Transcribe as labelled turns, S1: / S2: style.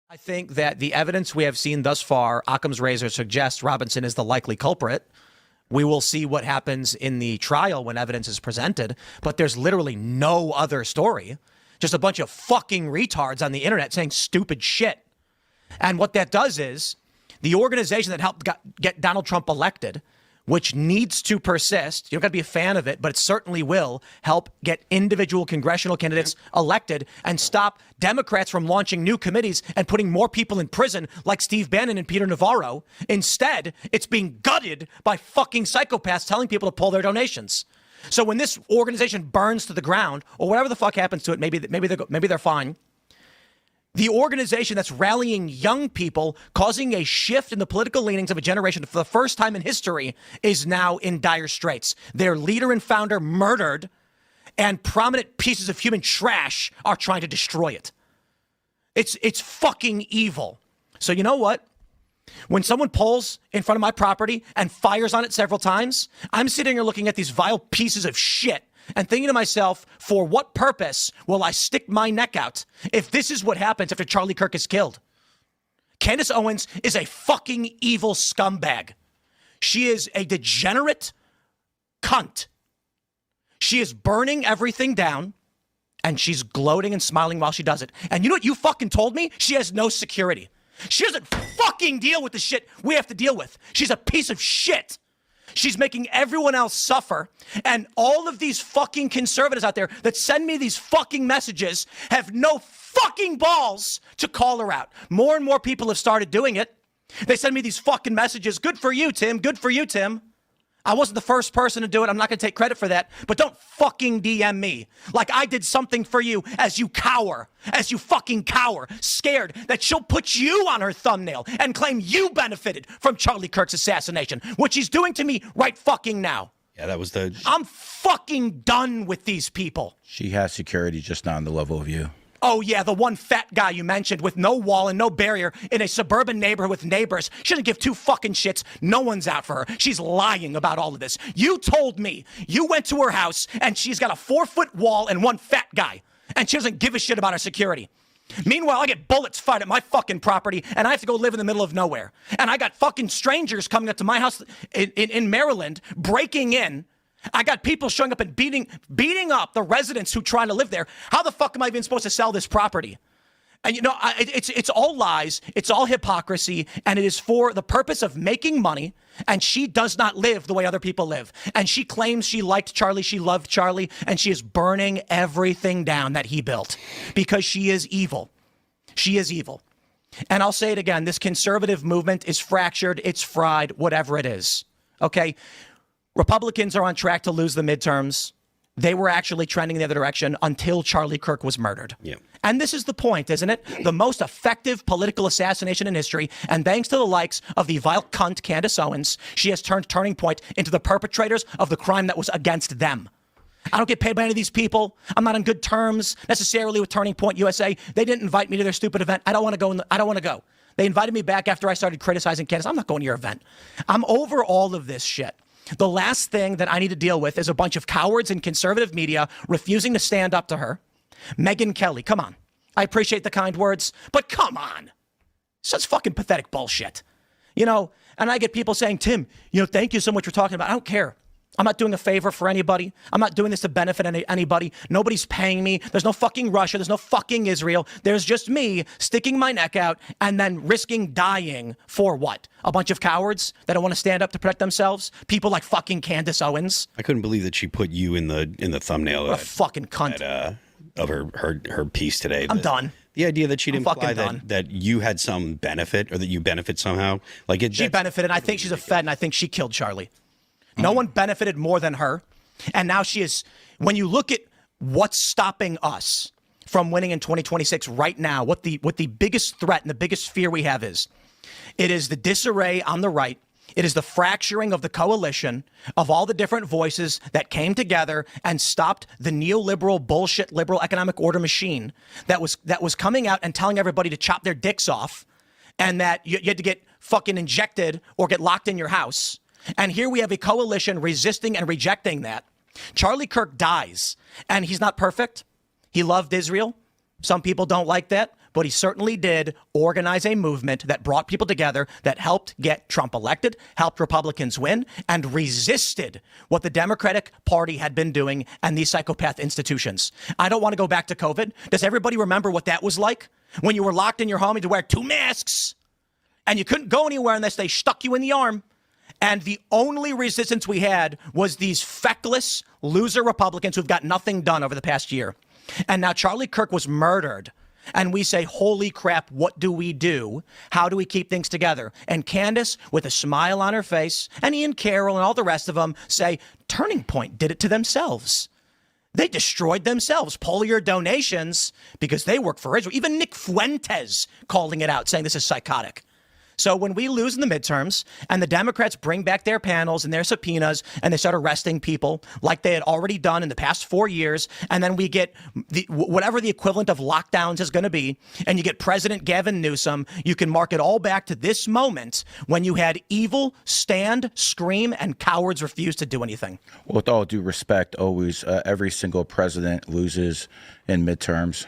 S1: I think that the evidence we have seen thus far, Occam's razor, suggests Robinson is the likely culprit. We will see what happens in the trial when evidence is presented, but there's literally no other story. Just a bunch of fucking retards on the internet saying stupid shit. And what that does is the organization that helped get Donald Trump elected, which needs to persist. You don't got to be a fan of it, but it certainly will help get individual congressional candidates elected and stop Democrats from launching new committees and putting more people in prison like Steve Bannon and Peter Navarro. Instead, it's being gutted by fucking psychopaths telling people to pull their donations. So when this organization burns to the ground or whatever the fuck happens to it, maybe they're fine. The organization that's rallying young people, causing a shift in the political leanings of a generation for the first time in history, is now in dire straits. Their leader and founder murdered, and prominent pieces of human trash are trying to destroy it. It's fucking evil. So you know what? When someone pulls in front of my property and fires on it several times, I'm sitting here looking at these vile pieces of shit and thinking to myself, for what purpose will I stick my neck out if this is what happens after Charlie Kirk is killed? Candace Owens is a fucking evil scumbag. She is a degenerate cunt. She is burning everything down, and she's gloating and smiling while she does it. And you know what you fucking told me? She has no security. She doesn't fucking deal with the shit we have to deal with. She's a piece of shit. She's making everyone else suffer. And all of these fucking conservatives out there that send me these fucking messages have no fucking balls to call her out. More and more people have started doing it. They send me these fucking messages. Good for you, Tim. Good for you, Tim. I wasn't the first person to do it. I'm not going to take credit for that. But don't fucking DM me like I did something for you as you cower, as you fucking cower, scared that she'll put you on her thumbnail and claim you benefited from Charlie Kirk's assassination, which he's doing to me right fucking now.
S2: Yeah, that was
S1: I'm fucking done with these people.
S3: She has security, just not on the level of you.
S1: Oh, yeah, the one fat guy you mentioned with no wall and no barrier in a suburban neighborhood with neighbors. She doesn't give two fucking shits. No one's out for her. She's lying about all of this. You told me you went to her house and she's got a 4-foot wall and one fat guy, and she doesn't give a shit about her security. Meanwhile, I get bullets fired at my fucking property and I have to go live in the middle of nowhere. And I got fucking strangers coming up to my house in Maryland, breaking in. I got people showing up and beating up the residents who trying to live there. How the fuck am I even supposed to sell this property? And, you know, it's all lies. It's all hypocrisy. And it is for the purpose of making money. And she does not live the way other people live. And she claims she liked Charlie. She loved Charlie. And she is burning everything down that he built because she is evil. She is evil. And I'll say it again. This conservative movement is fractured. It's fried, whatever it is. Okay. Republicans are on track to lose the midterms. They were actually trending in the other direction until Charlie Kirk was murdered.
S2: Yeah.
S1: And this is the point, isn't it? The most effective political assassination in history. And thanks to the likes of the vile cunt Candace Owens, she has turned Turning Point into the perpetrators of the crime that was against them. I don't get paid by any of these people. I'm not on good terms necessarily with Turning Point USA. They didn't invite me to their stupid event. I don't want to go. I don't want to go. They invited me back after I started criticizing Candace. I'm not going to your event. I'm over all of this shit. The last thing that I need to deal with is a bunch of cowards in conservative media refusing to stand up to her. Megyn Kelly, come on. I appreciate the kind words, but come on. Such fucking pathetic bullshit. You know, and I get people saying, Tim, you know, thank you so much for talking about it. I don't care. I'm not doing a favor for anybody. I'm not doing this to benefit anybody. Nobody's paying me. There's no fucking Russia. There's no fucking Israel. There's just me sticking my neck out and then risking dying for what? A bunch of cowards that don't want to stand up to protect themselves? People like fucking Candace Owens?
S2: I couldn't believe that she put you in the thumbnail
S1: what a fucking cunt.
S2: Of her piece today.
S1: I'm done.
S2: The idea that she'd imply that you had some benefit or that you benefit somehow. She benefited.
S1: I think she's a Fed, and I think she killed Charlie. No one benefited more than her. And now she is, when you look at what's stopping us from winning in 2026 right now, what the biggest threat and the biggest fear we have is, it is the disarray on the right. It is the fracturing of the coalition of all the different voices that came together and stopped the neoliberal bullshit liberal economic order machine that was coming out and telling everybody to chop their dicks off and that you had to get fucking injected or get locked in your house. And here we have a coalition resisting and rejecting that. Charlie Kirk dies, and he's not perfect. He loved Israel. Some people don't like that, but he certainly did organize a movement that brought people together, that helped get Trump elected, helped Republicans win, and resisted what the Democratic Party had been doing and these psychopath institutions. I don't want to go back to COVID. Does everybody remember what that was like? When you were locked in your home, you had to wear 2 masks, and you couldn't go anywhere unless they stuck you in the arm. And the only resistance we had was these feckless loser Republicans who've got nothing done over the past year. And now Charlie Kirk was murdered. And we say, holy crap, what do we do? How do we keep things together? And Candace, with a smile on her face, and Ian Carroll and all the rest of them say, Turning Point did it to themselves. They destroyed themselves. Pull your donations because they work for Israel. Even Nick Fuentes calling it out, saying this is psychotic. So when we lose in the midterms and the Democrats bring back their panels and their subpoenas and they start arresting people like they had already done in the past 4 years, and then we get whatever the equivalent of lockdowns is going to be, and you get President Gavin Newsom, you can mark it all back to this moment when you had evil stand, scream, and cowards refuse to do anything.
S3: With all due respect, always every single president loses in midterms.